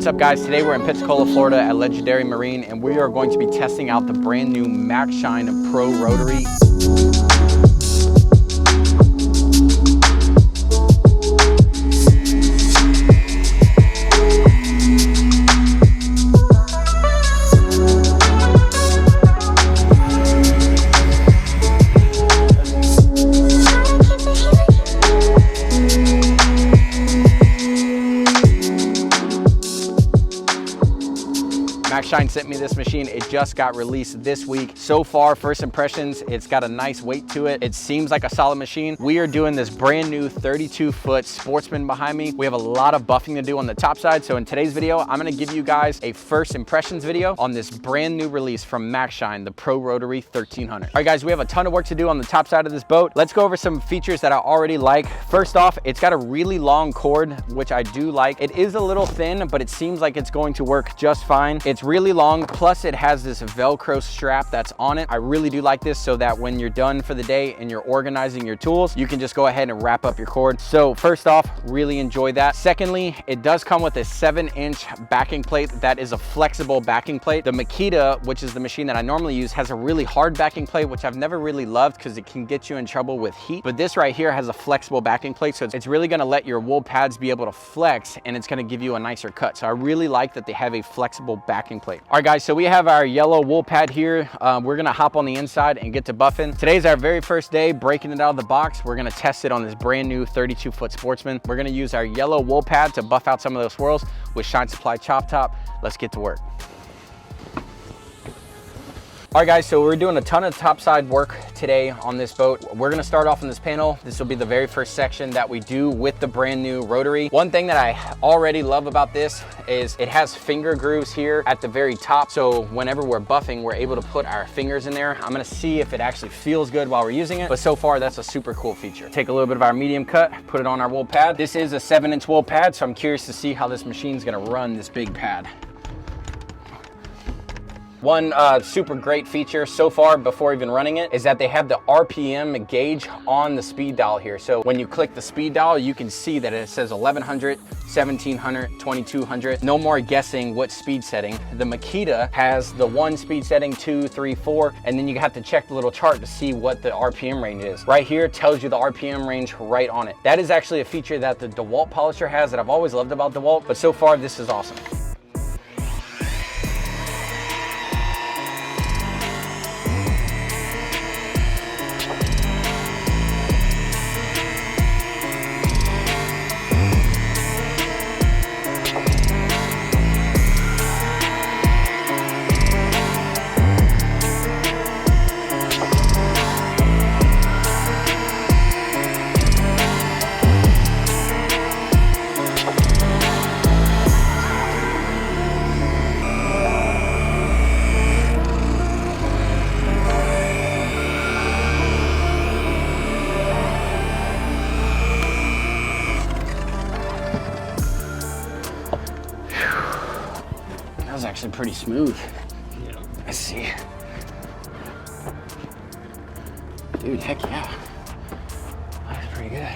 What's up guys? Today we're in Pensacola, Florida at Legendary Marine, and we are going to be testing out the brand new MaxShine Pro Rotary. MaxShine sent me this machine. It just got released this week. So far, first impressions, it's got a nice weight to it. It seems like a solid machine. We are doing this brand new 32-foot Sportsman behind me. We have a lot of buffing to do on the top side. So in today's video, I'm gonna give you guys a first impressions video on this brand new release from MaxShine, the Pro Rotary 1300. All right guys, we have a ton of work to do on the top side of this boat. Let's go over some features that I already like. First off, it's got a really long cord, which I do like. It is a little thin, but it seems like it's going to work just fine. It's really long, plus it has this Velcro strap that's on it. I really do like this so that when you're done for the day and you're organizing your tools, you can just go ahead and wrap up your cord. So first off, really enjoy that. Secondly, it does come with a 7-inch backing plate that is a flexible backing plate. The Makita, which is the machine that I normally use, has a really hard backing plate, which I've never really loved because it can get you in trouble with heat. But this right here has a flexible backing plate, so it's really gonna let your wool pads be able to flex, and it's gonna give you a nicer cut. So I really like that they have a flexible backing plate. All right guys, so we have our yellow wool pad here. We're gonna hop on the inside and get to buffing. Today's our very first day breaking it out of the box. We're gonna test it on this brand new 32-foot Sportsman. We're gonna use our yellow wool pad to buff out some of those swirls with Shine Supply Chop Top. Let's get to work. All right guys, so we're doing a ton of topside work today on this boat. We're gonna start off on this panel. This will be the very first section that we do with the brand new Rotary. One thing that I already love about this is it has finger grooves here at the very top. So whenever we're buffing, we're able to put our fingers in there. I'm gonna see if it actually feels good while we're using it, but so far that's a super cool feature. Take a little bit of our medium cut, put it on our wool pad. This is a 7-inch wool pad, so I'm curious to see how this machine's gonna run this big pad. One super great feature so far before even running it is that they have the RPM gauge on the speed dial here. So when you click the speed dial, you can see that it says 1100, 1700, 2200. No more guessing what speed setting. The Makita has the 1 speed setting, 2, 3, 4, and then you have to check the little chart to see what the RPM range is. Right here tells you the RPM range right on it. That is actually a feature that the DeWalt polisher has that I've always loved about DeWalt, but so far this is awesome. Actually pretty smooth. Yeah. Let's see. Dude, heck yeah. That's pretty good.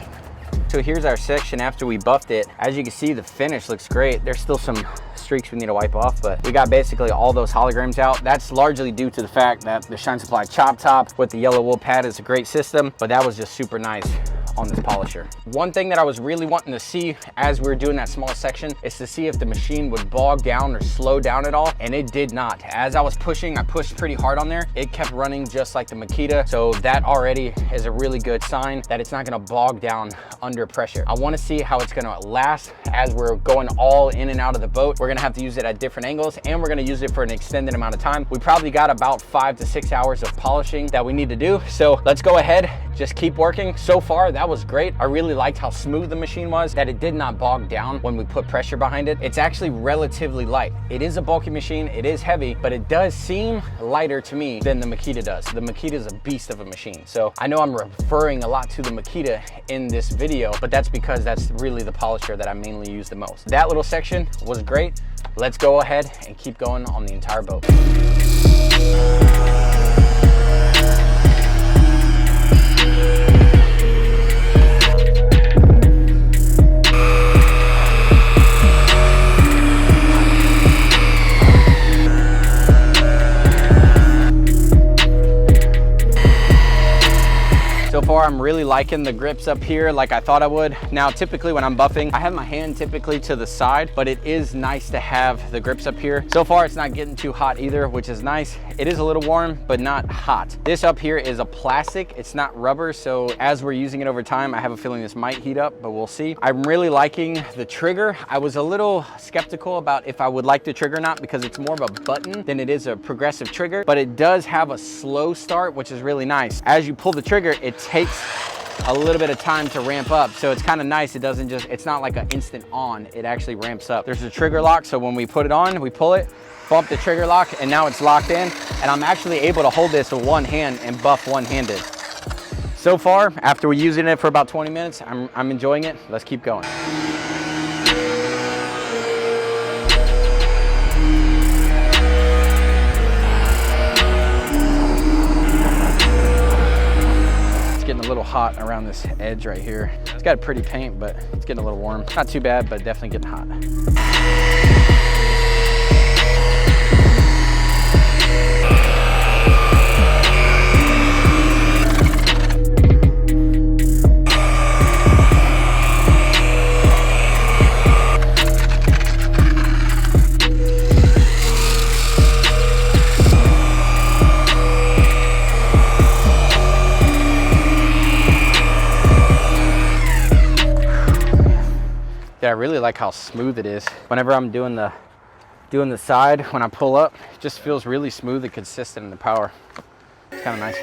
So here's our section after we buffed it. As you can see, the finish looks great. There's still some streaks we need to wipe off, but we got basically all those holograms out. That's largely due to the fact that the Shine Supply Chop Top with the yellow wool pad is a great system, but that was just super nice on this polisher. One thing that I was really wanting to see as we were doing that small section is to see if the machine would bog down or slow down at all, and it did not. As I was pushing, I pushed pretty hard on there. It kept running just like the Makita, so that already is a really good sign that it's not gonna bog down under pressure. I wanna see how it's gonna last as we're going all in and out of the boat. We're gonna have to use it at different angles, and we're gonna use it for an extended amount of time. We probably got about 5 to 6 hours of polishing that we need to do, so let's go ahead, just keep working. So far, that was great. I really liked how smooth the machine was, that it did not bog down when we put pressure behind it. It's actually relatively light. It is a bulky machine, it is heavy, but it does seem lighter to me than the Makita does. The Makita is a beast of a machine. So I know I'm referring a lot to the Makita in this video, but that's because that's really the polisher that I mainly use the most. That little section was great. Let's go ahead and keep going on the entire boat. really liking the grips up here like I thought I would. Now, typically when I'm buffing, I have my hand typically to the side, but it is nice to have the grips up here. So far, it's not getting too hot either, which is nice. It is a little warm, but not hot. This up here is a plastic. It's not rubber, so as we're using it over time, I have a feeling this might heat up, but we'll see. I'm really liking the trigger. I was a little skeptical about if I would like the trigger or not, because it's more of a button than it is a progressive trigger, but it does have a slow start, which is really nice. As you pull the trigger, it takes a little bit of time to ramp up, so it's kind of nice. It doesn't just, it's not like an instant on, it actually ramps up. There's a trigger lock, so when we put it on, we pull it, bump the trigger lock, and now it's locked in, and I'm actually able to hold this with one hand and buff one-handed. So far, after we're using it for about 20 minutes, I'm enjoying it. Let's keep going. Getting a little hot around this edge right here. It's got pretty paint, but it's getting a little warm. Not too bad, but definitely getting hot. Yeah, I really like how smooth it is. Whenever I'm doing the side, when I pull up, it just feels really smooth and consistent in the power. It's kind of nice.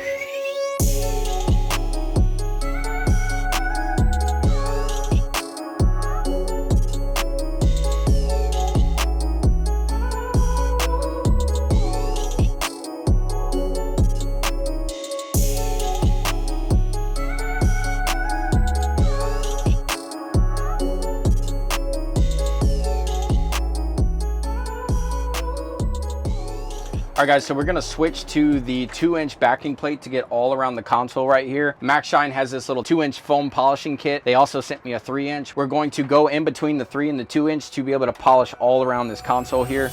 All right guys, so we're gonna switch to the 2-inch backing plate to get all around the console right here. MaxShine has this little 2-inch foam polishing kit. They also sent me a 3-inch. We're going to go in between the 3 and the 2-inch to be able to polish all around this console here.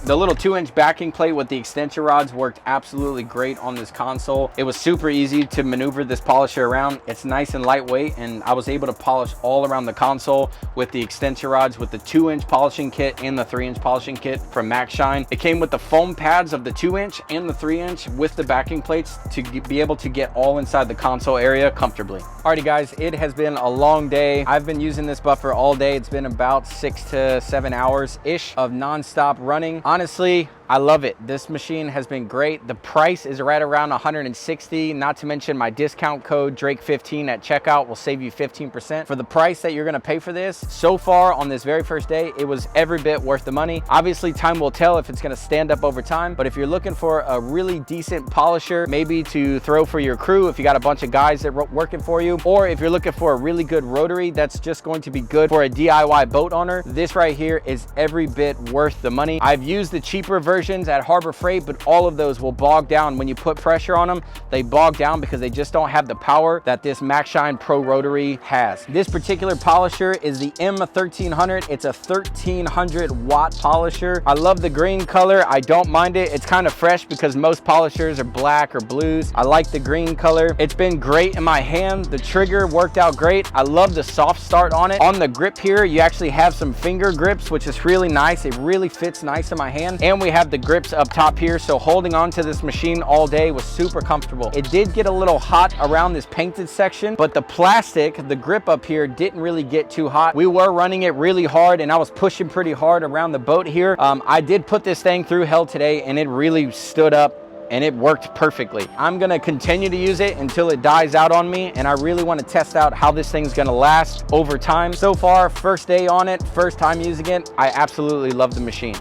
The little 2-inch backing plate with the extension rods worked absolutely great on this console. It was super easy to maneuver this polisher around. It's nice and lightweight, and I was able to polish all around the console with the extension rods with the 2-inch polishing kit and the 3-inch polishing kit from MaxShine. It came with the foam pads of the 2-inch and the 3-inch with the backing plates to be able to get all inside the console area comfortably. Alrighty guys, it has been a long day. I've been using this buffer all day. It's been about 6 to 7 hours-ish of non-stop running. Honestly, I love it. This machine has been great. The price is right around $160, not to mention my discount code Drake15 at checkout will save you 15%. For the price that you're gonna pay for this, so far on this very first day, it was every bit worth the money. Obviously, time will tell if it's gonna stand up over time, but if you're looking for a really decent polisher, maybe to throw for your crew, if you got a bunch of guys that are working for you, or if you're looking for a really good rotary that's just going to be good for a DIY boat owner, this right here is every bit worth the money. I've used the cheaper versions at Harbor Freight, but all of those will bog down when you put pressure on them. They bog down because they just don't have the power that this MaxShine Pro Rotary has. This particular polisher is the M1300. It's a 1300 watt polisher. I love the green color. I don't mind it. It's kind of fresh because most polishers are black or blues. I like the green color. It's been great in my hand. The trigger worked out great. I love the soft start on it. On the grip here, you actually have some finger grips, which is really nice. It really fits nice in my hand. And we have the grips up top here, so holding on to this machine all day was super comfortable. It did get a little hot around this painted section, but the plastic, the grip up here, didn't really get too hot. We were running it really hard, and I was pushing pretty hard around the boat here. I did put this thing through hell today, and it really stood up and it worked perfectly. I'm gonna continue to use it until it dies out on me, and I really want to test out how this thing's gonna last over time. So far, first day on it, first time using it, I absolutely love the machine.